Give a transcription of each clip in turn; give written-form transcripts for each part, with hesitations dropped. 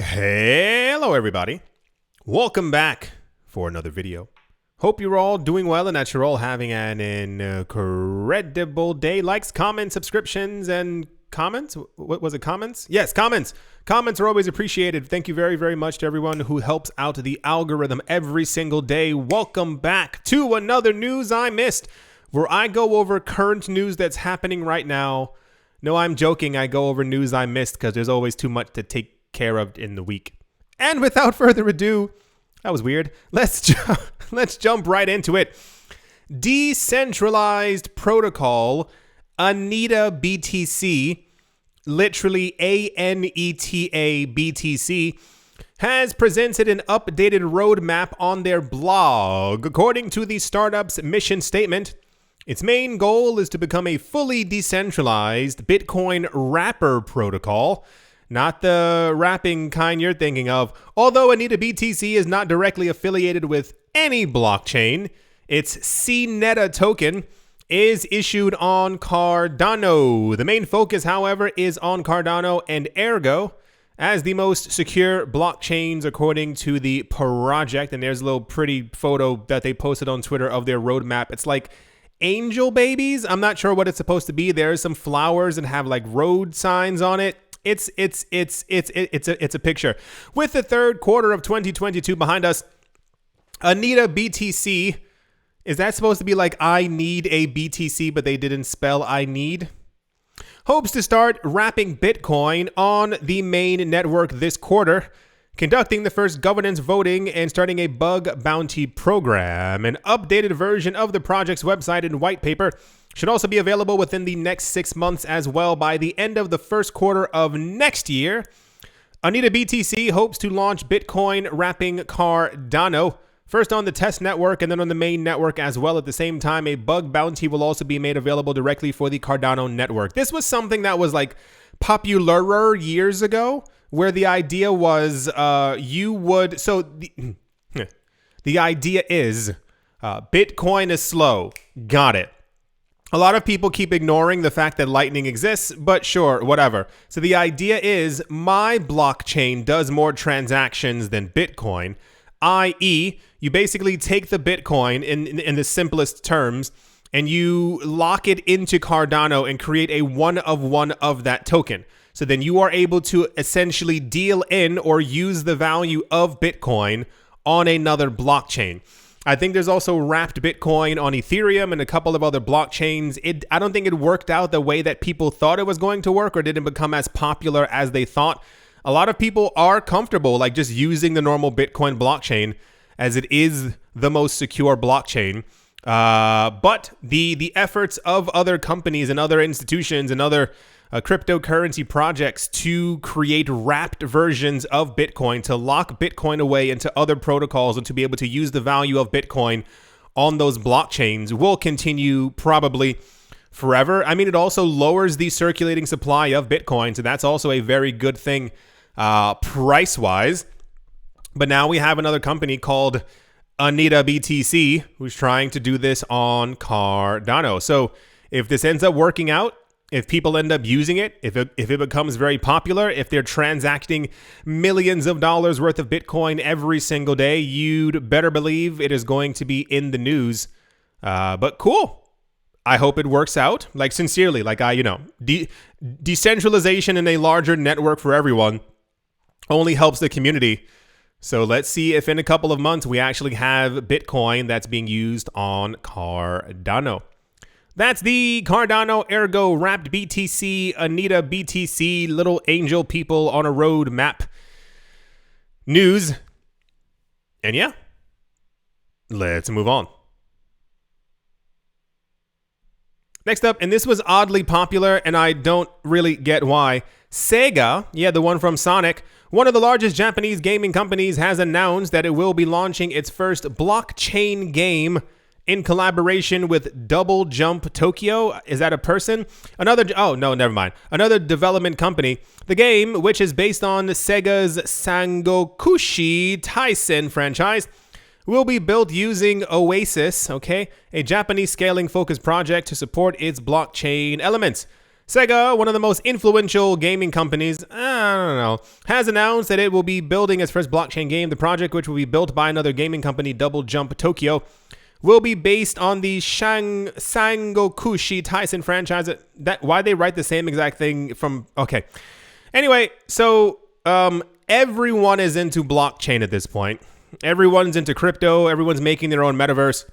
Hello everybody, welcome back for another video. Hope you're all doing well and that you're all having an incredible day. Likes, comments, subscriptions, and comments. What was it? Comments? Yes, comments. Comments are always appreciated. Thank you very, very much to everyone who helps out the algorithm every single day. Welcome back to another News I Missed, where I go over current news that's happening right now. No, I'm joking. I go over news I missed because there's always too much to take care of in the week. And without further ado, that was weird. Let's jump right into it. Decentralized protocol AnetaBTC, literally ANETABTC, has presented an updated roadmap on their blog. According to the startup's mission statement, its main goal is to become a fully decentralized Bitcoin wrapper protocol. Not the wrapping kind you're thinking of. Although AnetaBTC is not directly affiliated with any blockchain, its CNETA token is issued on Cardano. The main focus, however, is on Cardano and Ergo as the most secure blockchains according to the project. And there's a little pretty photo that they posted on Twitter of their roadmap. It's like angel babies. I'm not sure what it's supposed to be. There's some flowers and have like road signs on it. It's a picture. With the third quarter of 2022 behind us, AnetaBTC, is that supposed to be like I need a BTC, but they didn't spell I need? Hopes to start wrapping Bitcoin on the main network this quarter, conducting the first governance voting and starting a bug bounty program. An updated version of the project's website and white paper should also be available within the next 6 months as well. By the end of the first quarter of next year, AnetaBTC hopes to launch Bitcoin wrapping Cardano, first on the test network and then on the main network as well. At the same time, a bug bounty will also be made available directly for the Cardano network. This was something that was like popular years ago, where the idea was the idea is Bitcoin is slow. Got it. A lot of people keep ignoring the fact that Lightning exists, but sure, whatever. So the idea is my blockchain does more transactions than Bitcoin, i.e., you basically take the Bitcoin in the simplest terms and you lock it into Cardano and create a one of that token. So then you are able to essentially deal in or use the value of Bitcoin on another blockchain. I think there's also wrapped Bitcoin on Ethereum and a couple of other blockchains. I don't think it worked out the way that people thought it was going to work, or didn't become as popular as they thought. A lot of people are comfortable like just using the normal Bitcoin blockchain as it is the most secure blockchain. But the efforts of other companies and other institutions and other cryptocurrency projects to create wrapped versions of Bitcoin, to lock Bitcoin away into other protocols and to be able to use the value of Bitcoin on those blockchains will continue probably forever. I mean, it also lowers the circulating supply of Bitcoin, so that's also a very good thing price-wise. But now we have another company called AnetaBTC who's trying to do this on Cardano. So if this ends up working out, if people end up using it, if it becomes very popular, if they're transacting millions of dollars worth of Bitcoin every single day, you'd better believe it is going to be in the news. But cool. I hope it works out. Like, sincerely, like decentralization in a larger network for everyone only helps the community. So let's see if in a couple of months we actually have Bitcoin that's being used on Cardano. That's the Cardano Ergo wrapped BTC, AnetaBTC, little angel people on a road map news. And yeah, let's move on. Next up, and this was oddly popular, and I don't really get why. Sega, yeah, the one from Sonic, one of the largest Japanese gaming companies, has announced that it will be launching its first blockchain game in collaboration with Double Jump Tokyo. Is that a person? Another development company. The game, which is based on Sega's Sangokushi Taisen franchise, will be built using Oasis, a Japanese scaling focused project to support its blockchain elements. Sega, one of the most influential gaming companies, I don't know, has announced that it will be building its first blockchain game. The project, which will be built by another gaming company, Double Jump Tokyo, will be based on the Sangokushi Tyson franchise. Why they write the same exact thing from... Okay. Anyway, so everyone is into blockchain at this point. Everyone's into crypto. Everyone's making their own metaverse.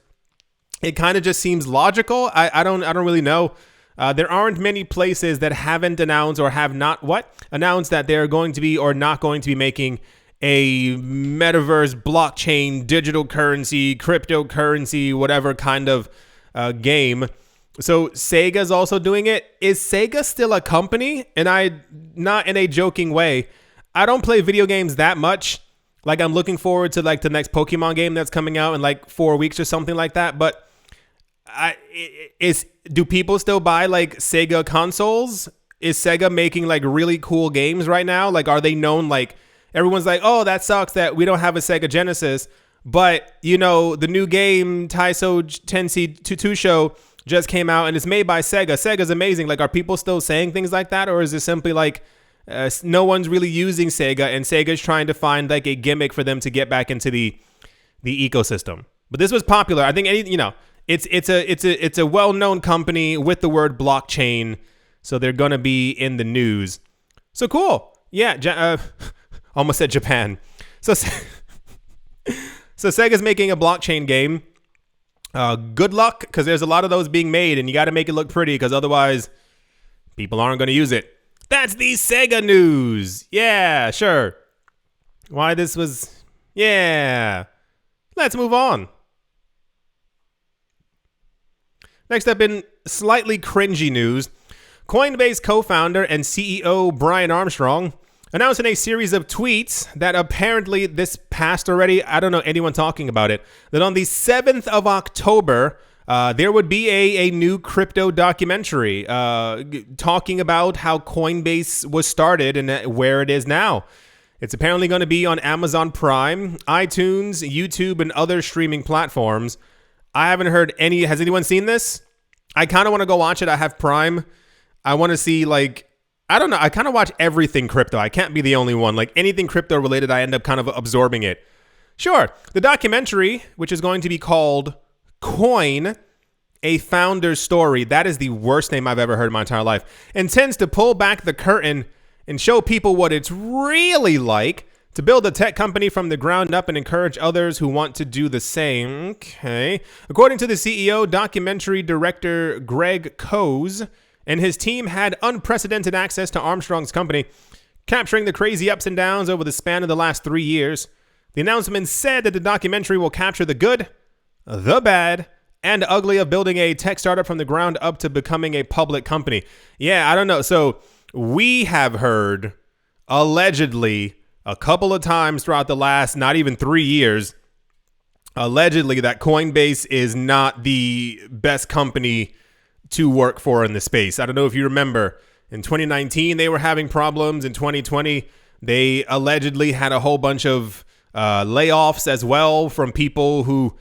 It kind of just seems logical. I don't really know. There aren't many places that haven't announced or have not announced that they're going to be or not going to be making a metaverse, blockchain, digital currency, cryptocurrency, whatever kind of game. So Sega's also doing it. Is Sega still a company? And not in a joking way. I don't play video games that much. Like, I'm looking forward to like the next Pokemon game that's coming out in like 4 weeks or something like that. But do people still buy like Sega consoles? Is Sega making like really cool games right now? Like, are they known? Like, everyone's like, oh, that sucks that we don't have a Sega Genesis. But, you know, the new game, Taiso Tensi 2 Show, just came out and it's made by Sega. Sega's amazing. Like, are people still saying things like that? Or is it simply like no one's really using Sega and Sega's trying to find like a gimmick for them to get back into the ecosystem? But this was popular. I think, it's a well-known company with the word blockchain. So they're going to be in the news. So cool. Yeah. Almost said Japan. So Sega's making a blockchain game. Good luck, because there's a lot of those being made, and you got to make it look pretty, because otherwise people aren't going to use it. That's the Sega news. Yeah, sure. Why this was... Yeah. Let's move on. Next up in slightly cringy news, Coinbase co-founder and CEO Brian Armstrong announced in a series of tweets that apparently this passed already. I don't know anyone talking about it. That on the 7th of October, there would be a new crypto documentary talking about how Coinbase was started and where it is now. It's apparently going to be on Amazon Prime, iTunes, YouTube, and other streaming platforms. I haven't heard any. Has anyone seen this? I kind of want to go watch it. I have Prime. I want to see, like, I don't know. I kind of watch everything crypto. I can't be the only one. Like, anything crypto related, I end up kind of absorbing it. Sure. The documentary, which is going to be called Coin, A Founder's Story. That is the worst name I've ever heard in my entire life. Intends to pull back the curtain and show people what it's really like to build a tech company from the ground up and encourage others who want to do the same. Okay. According to the CEO, documentary director Greg Coase and his team had unprecedented access to Armstrong's company, capturing the crazy ups and downs over the span of the last 3 years. The announcement said that the documentary will capture the good, the bad, and ugly of building a tech startup from the ground up to becoming a public company. Yeah, I don't know. So we have heard allegedly a couple of times throughout the last not even 3 years, allegedly that Coinbase is not the best company to work for in the space. I don't know if you remember, in 2019, they were having problems. In 2020, they allegedly had a whole bunch of layoffs as well from people who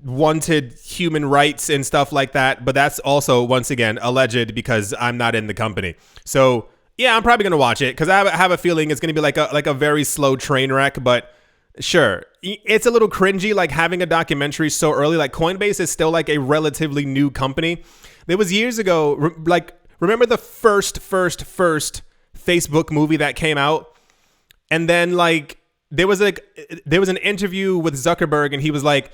wanted human rights and stuff like that. But that's also, once again, alleged because I'm not in the company. So yeah, I'm probably going to watch it because I have a feeling it's going to be like a very slow train wreck. But sure, it's a little cringy, like having a documentary so early. Like, Coinbase is still like a relatively new company. There was years ago, remember the first Facebook movie that came out? And then like there was an interview with Zuckerberg and he was like,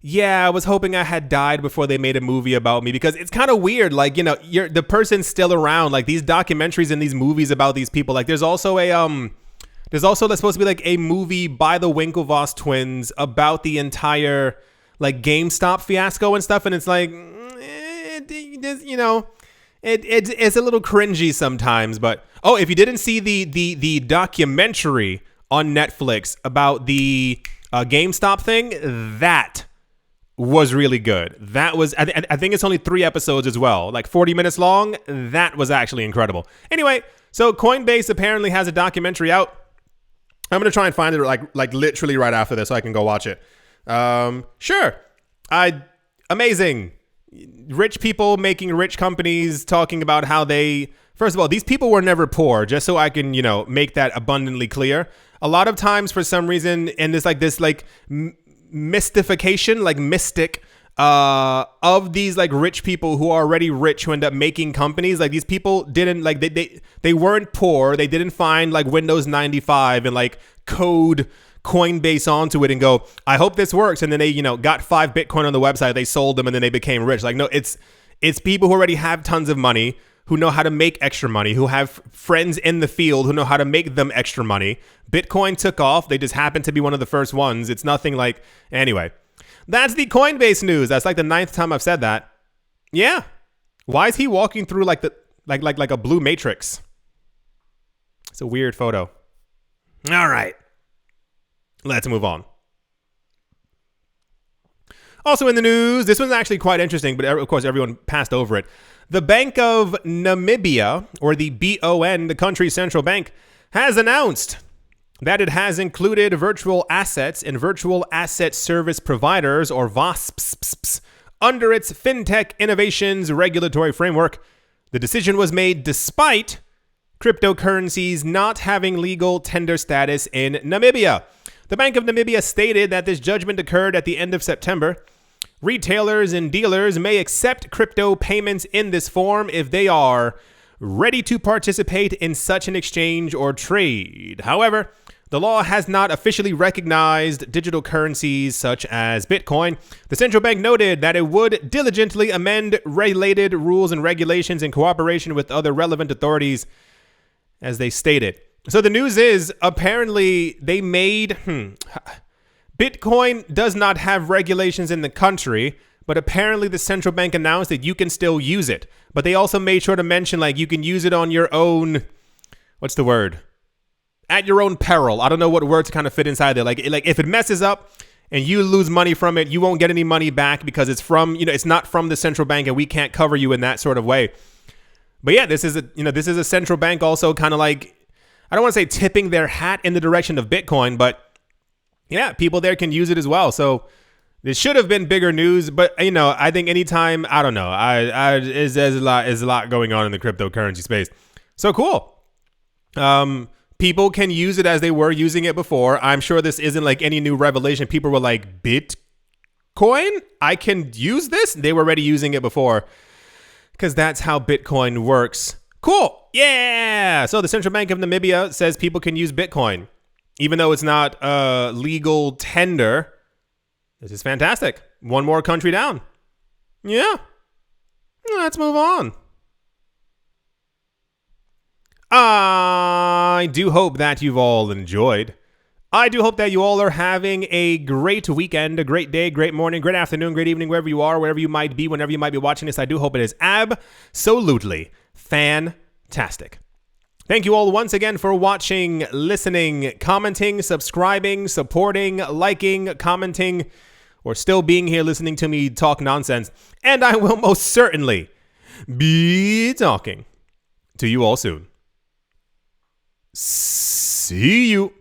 yeah, I was hoping I had died before they made a movie about me, because it's kind of weird. Like, you know, the person's still around. Like, these documentaries and these movies about these people. Like, there's also supposed to be like a movie by the Winklevoss twins about the entire like GameStop fiasco and stuff. And it's like, you know, it's a little cringy sometimes. But if you didn't see the documentary on Netflix about the GameStop thing, that was really good. That was, I think it's only 3 episodes as well, like 40 minutes long. That was actually incredible. Anyway, so Coinbase apparently has a documentary out. I'm going to try and find it like literally right after this so I can go watch it. Sure. Amazing. rich people making rich companies talking about how they, first of all, these people were never poor, just so I can, make that abundantly clear. A lot of times for some reason, and there's like this like mystification, like mystic of these like rich people who are already rich who end up making companies. Like these people didn't like, they weren't poor. They didn't find like Windows 95 and like code Coinbase onto it and go, I hope this works. And then they, got 5 Bitcoin on the website. They sold them and then they became rich. Like, no, it's people who already have tons of money, who know how to make extra money, who have friends in the field who know how to make them extra money. Bitcoin took off. They just happened to be one of the first ones. It's nothing like, anyway, that's the Coinbase news. That's like the 9th time I've said that. Yeah. Why is he walking through like a blue matrix? It's a weird photo. All right. Let's move on. Also in the news, this one's actually quite interesting, but of course everyone passed over it. The Bank of Namibia, or the BON, the country's central bank, has announced that it has included virtual assets and virtual asset service providers, or VASPs, under its FinTech Innovations regulatory framework. The decision was made despite cryptocurrencies not having legal tender status in Namibia. The Bank of Namibia stated that this judgment occurred at the end of September. Retailers and dealers may accept crypto payments in this form if they are ready to participate in such an exchange or trade. However, the law has not officially recognized digital currencies such as Bitcoin. The central bank noted that it would diligently amend related rules and regulations in cooperation with other relevant authorities, as they stated. So the news is, apparently they made, Bitcoin does not have regulations in the country, but apparently the central bank announced that you can still use it. But they also made sure to mention, like, you can use it on your own, what's the word? At your own peril. I don't know what word to kind of fit inside there. Like if it messes up and you lose money from it, you won't get any money back because it's from, it's not from the central bank and we can't cover you in that sort of way. But yeah, this is a central bank also kind of like, I don't want to say tipping their hat in the direction of Bitcoin, but yeah, people there can use it as well. So this should have been bigger news, but I think anytime, I don't know, there's a lot going on in the cryptocurrency space. So cool. People can use it as they were using it before. I'm sure this isn't like any new revelation. People were like, Bitcoin? I can use this? They were already using it before because that's how Bitcoin works. Cool. Yeah. So the Central Bank of Namibia says people can use Bitcoin, even though it's not a legal tender. This is fantastic. One more country down. Yeah. Let's move on. I do hope that you've all enjoyed. I do hope that you all are having a great weekend, a great day, great morning, great afternoon, great evening, wherever you are, wherever you might be, whenever you might be watching this. I do hope it is absolutely fantastic. Thank you all once again for watching, listening, commenting, subscribing, supporting, liking, commenting, or still being here listening to me talk nonsense. And I will most certainly be talking to you all soon. See you.